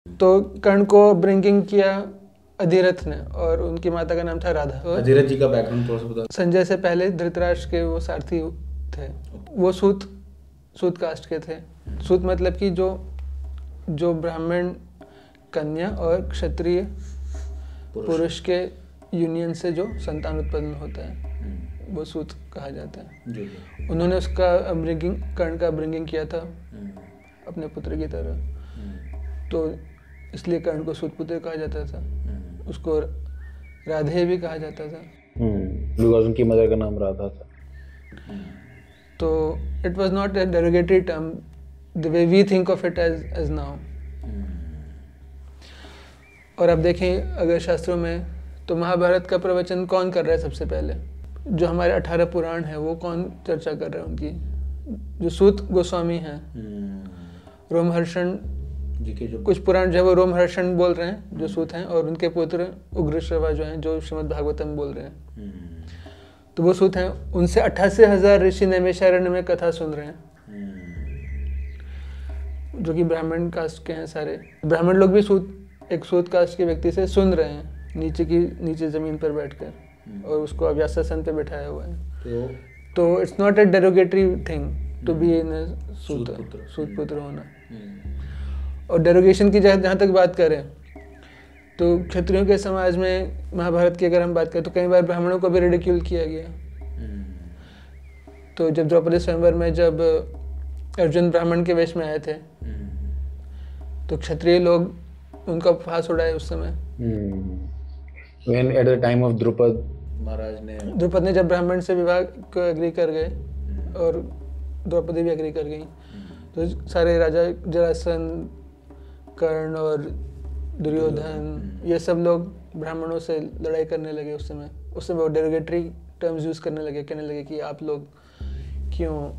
तो कर्ण को ब्रिंगिंग किया अधिरथ ने और उनकी माता का नाम था राधा। अधिरथ जी का बैकग्राउंड थोड़ा सा बता। संजय से पहले धृतराष्ट्र के वो सारथी थे। वो सूत कास्ट के थे। सूत मतलब कि जो ब्राह्मण कन्या और क्षत्रिय पुरुष के यूनियन से जो संतान उत्पन्न होता है वो सूत कहा जाता है। जी। उन्होंने उसका कर्ण का ब्रिंगिंग किया था अपने पुत्र की तरह, तो इसलिए कर्ण को सूत पुत्र कहा जाता था। उसको राधे भी कहा जाता था बिकॉज़ उनकी मदर का नाम राधा था। तो it was not a derogatory term the way we think of it as now. और अब देखें अगर शास्त्रों में, तो महाभारत का प्रवचन कौन कर रहा है सबसे पहले? जो हमारे 18 पुराण है वो कौन चर्चा कर रहा है उनकी? जो सूत गोस्वामी हैं, रोमहर्षण जी के जो कुछ पुराण जो है वो रोमहर्षण बोल रहे हैं जो सूत हैं, और उनके पुत्र उग्रश्रवा जो हैं जो श्रीमद् भागवतम बोल रहे हैं, तो वो सूत हैं। उनसे 88,000 ऋषि नैमिषारण्य में कथा सुन रहे हैं, जो कि ब्राह्मण कास्ट के हैं सारे। ब्राह्मण लोग भी एक सूत कास्ट के व्यक्ति से सुन रहे हैं नीचे जमीन पर बैठकर, और उसको अव्यासासन पे बैठाया हुआ है। तो it's not a derogatory thing to be in सूत पुत्र होना। और डेरोगेशन की जहाँ तक बात करें, तो क्षत्रियों के समाज में महाभारत की अगर हम बात करें तो कई बार ब्राह्मणों को भी रिडिक्यूल किया गया। तो जब द्रौपदी स्वयंवर में जब अर्जुन ब्राह्मण के वेश में आए थे, तो क्षत्रिय लोग उनका उपहास उड़ाए उस समय। When at the time of Drupad ने जब ब्राह्मण से विवाह को एग्री कर गए और द्रौपदी भी एग्री कर गई, तो सारे राजा जरासंध, कर्ण और दुर्योधन, ये सब लोग ब्राह्मणों से लड़ाई करने लगे। उस समय वो डेरोगेटरी टर्म्स यूज करने लगे, कहने लगे कि आप लोग क्यों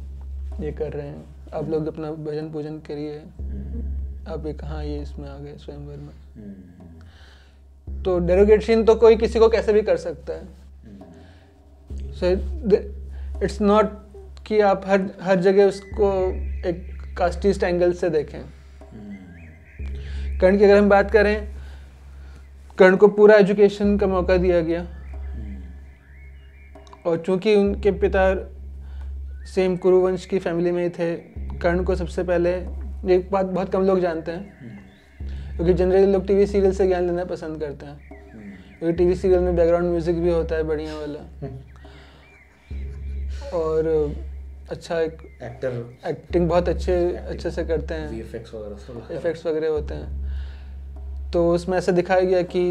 ये कर रहे हैं, आप लोग अपना भजन पूजन करिए, आप ये कहाँ ये इसमें आ गए स्वयंवर में। तो डेरोगेशन तो कोई किसी को कैसे भी कर सकता है। सो इट्स नॉट कि आप हर जगह उसको एक कास्टिस्ट एंगल से देखें। कर्ण की अगर हम बात करें, कर्ण को पूरा एजुकेशन का मौका दिया गया, और चूंकि उनके पिता सेम कुरुवंश की फैमिली में ही थे, कर्ण को सबसे पहले, एक बात बहुत कम लोग जानते हैं क्योंकि जनरली लोग टीवी सीरियल से ज्ञान लेना पसंद करते हैं, क्योंकि टीवी सीरियल में बैकग्राउंड म्यूजिक भी होता है बढ़िया वाला, और अच्छा एक एक्टिंग बहुत अच्छे से करते हैं, इफेक्ट्स वगैरह होते हैं। तो उसमें ऐसा दिखाया गया कि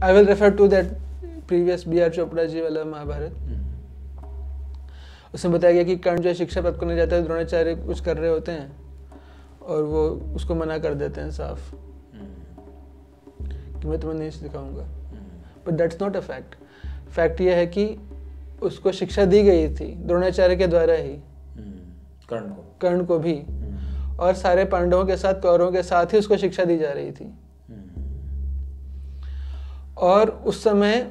I will refer to that previous B.R. Chopra ji वाला महाभारत। उसमें बताया गया कि कर्ण जो शिक्षा प्राप्त करने जाता है, द्रोणाचार्य कुछ कर रहे होते हैं और वो उसको मना कर देते हैं साफ कि मैं तुम्हें नहीं सिखाऊंगा। But that's not a fact. Fact ये है कि उसको शिक्षा दी गई थी द्रोणाचार्य के द्वारा ही, कर्ण को भी, और सारे पांडवों के साथ, कौरवों के साथ ही उसको शिक्षा दी जा रही थी। और उस समय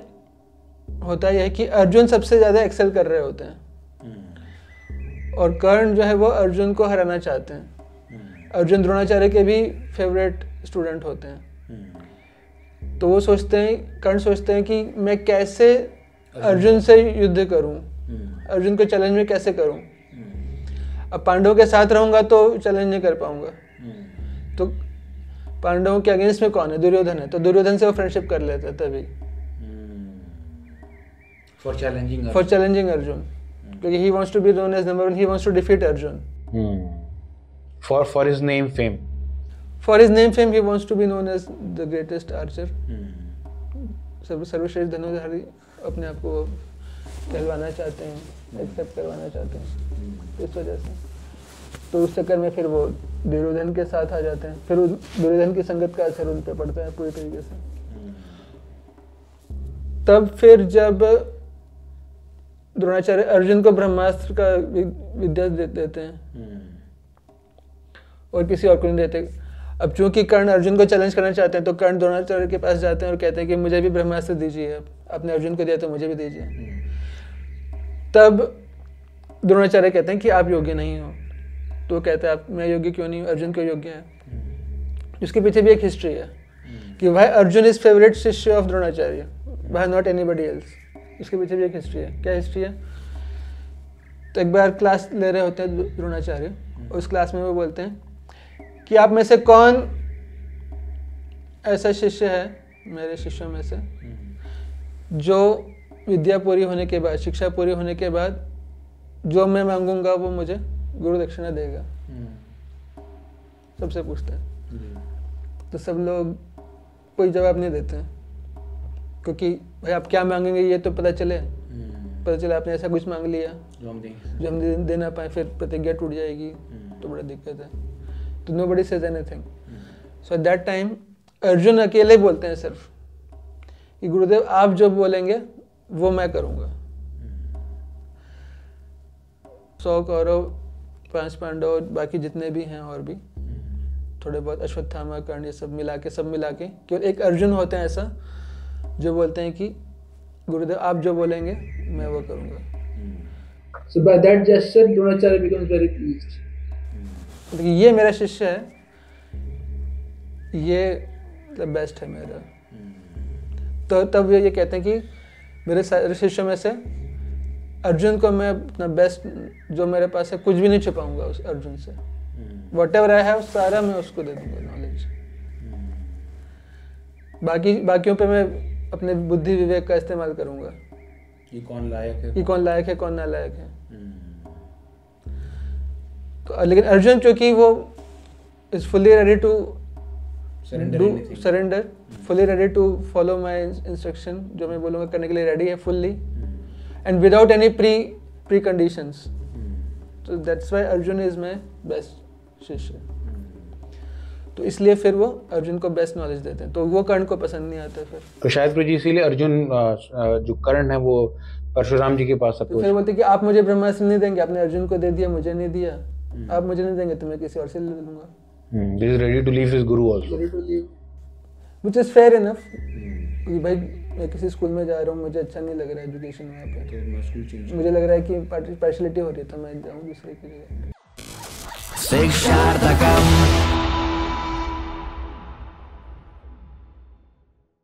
होता यह है कि अर्जुन सबसे ज्यादा एक्सेल कर रहे होते हैं, और कर्ण जो है वो अर्जुन को हराना चाहते हैं। अर्जुन द्रोणाचार्य के भी फेवरेट स्टूडेंट होते हैं। तो वो कर्ण सोचते हैं कि मैं कैसे अर्जुन से युद्ध करूं, अर्जुन को चैलेंज में कैसे करूं। अब पांडवों के साथ रहूंगा तो चैलेंज नहीं कर पाऊंगा, तो पांडवों के अगेंस्ट में कौन है? दुर्योधन है, तो दुर्योधन से वो फ्रेंडशिप कर लेते हैं तभी, फॉर चैलेंजिंग अर्जुन, क्योंकि he wants to be known as number one, he wants to defeat Arjun. For his name fame. For his name fame, he wants to be known as the greatest archer. सर्वश्रेष्ठ धनुर्धारी अपने आप को कहलवाना चाहते हैं, accept करवाना चाहते हैं, इस वजह से। तो उस चक्कर में फिर वो दुर्योधन के साथ आ जाते हैं। फिर दुर्योधन की संगत का असर उन पे पड़ता है पूरी तरीके से। तब फिर जब द्रोणाचार्य अर्जुन को ब्रह्मास्त्र का विद्या देते हैं और किसी और को नहीं देते। अब चूंकि कर्ण अर्जुन को चैलेंज करना चाहते हैं, तो कर्ण द्रोणाचार्य के पास जाते हैं और कहते हैं कि मुझे भी ब्रह्मास्त्र दीजिए, आपने अर्जुन को दिया तो मुझे भी दीजिए। तब द्रोणाचार्य कहते हैं कि आप योग्य नहीं हो। तो कहता है मैं योग्य क्यों नहीं हूँ, अर्जुन क्यों योग्य है? इसके पीछे भी एक हिस्ट्री है कि भाई अर्जुन इज फेवरेट शिष्य ऑफ द्रोणाचार्य, भाई नॉट एनीबडी एल्स। इसके पीछे भी एक हिस्ट्री है। क्या हिस्ट्री है? तो एक बार क्लास ले रहे होते हैं द्रोणाचार्य, और उस क्लास में वो बोलते हैं कि आप में से कौन ऐसा शिष्य है मेरे शिष्यों में से जो विद्या पूरी होने के बाद, शिक्षा पूरी होने के बाद जो मैं मांगूंगा वो मुझे गुरु दक्षिणा देगा। सबसे पूछते हैं। तो सब लोग कोई जवाब नहीं देते हैं, क्योंकि भाई आप क्या मांगेंगे ये तो पता चले आपने ऐसा कुछ मांग लिया जो हम दे ना पाए, फिर प्रतिज्ञा टूट जाएगी, तो बड़ा दिक्कत है। तो nobody says anything. So at that time Arjun अकेले बोलते हैं सिर्फ कि गुरुदेव आप जो बोलेंगे वो मैं करूँगा। 100 कौरव, 5 पांडव, बाकी जितने भी हैं और भी थोड़े बहुत, अश्वत्थामा, कर्ण, ये सब मिला के केवल एक अर्जुन होते हैं ऐसा जो बोलते हैं कि गुरुदेव आप जो बोलेंगे मैं वो करूँगा। So by that gesture, Dronacharya becomes very pleased. देखिए ये मेरा शिष्य है, ये द बेस्ट है मेरा। तो तब ये कहते हैं कि मेरे सारे शिष्यों में से अर्जुन को मैं अपना बेस्ट जो मेरे पास है कुछ भी नहीं छुपाऊंगा उस अर्जुन से। Whatever I have सारा मैं उसको दे दूंगा नॉलेज। बाकियों पे मैं अपने बुद्धि विवेक का इस्तेमाल करूंगा कि कौन लायक है कौन नालायक है। तो लेकिन अर्जुन क्योंकि वो is fully ready to surrender, fully ready to follow my instruction, जो मैं बोलूँगा करने के लिए रेडी है fully, and without any pre conditions. तो that's why Arjun is my best शिष्य। तो इसलिए फिर वो अर्जुन को बेस्ट नॉलेज देते हैं, तो वो कर्ण को पसंद नहीं आता फिर। तो शायद प्रभु जी इसीलिए अर्जुन जो कर्ण है वो परशुराम जी के पास तो फिर बोलते कि आप मुझे ब्रह्मास्त्र नहीं देंगे, आपने अर्जुन को दे दिया, मुझे नहीं दिया, आप मुझे नहीं देंगे तो मैं किसी और से ले लूंगा। He is ready to leave his guru also. Ready to leave, which is fair enough। कि भाई मैं किसी स्कूल में जा रहा हूँ, मुझे अच्छा नहीं लग रहा है एजुकेशन वहाँ पे, तो मैं स्कूल चेंज, मुझे लग रहा है कि पार्शलिटी हो रही है, तो मैं जाऊँ दूसरे की जगह। शिक्षार्थक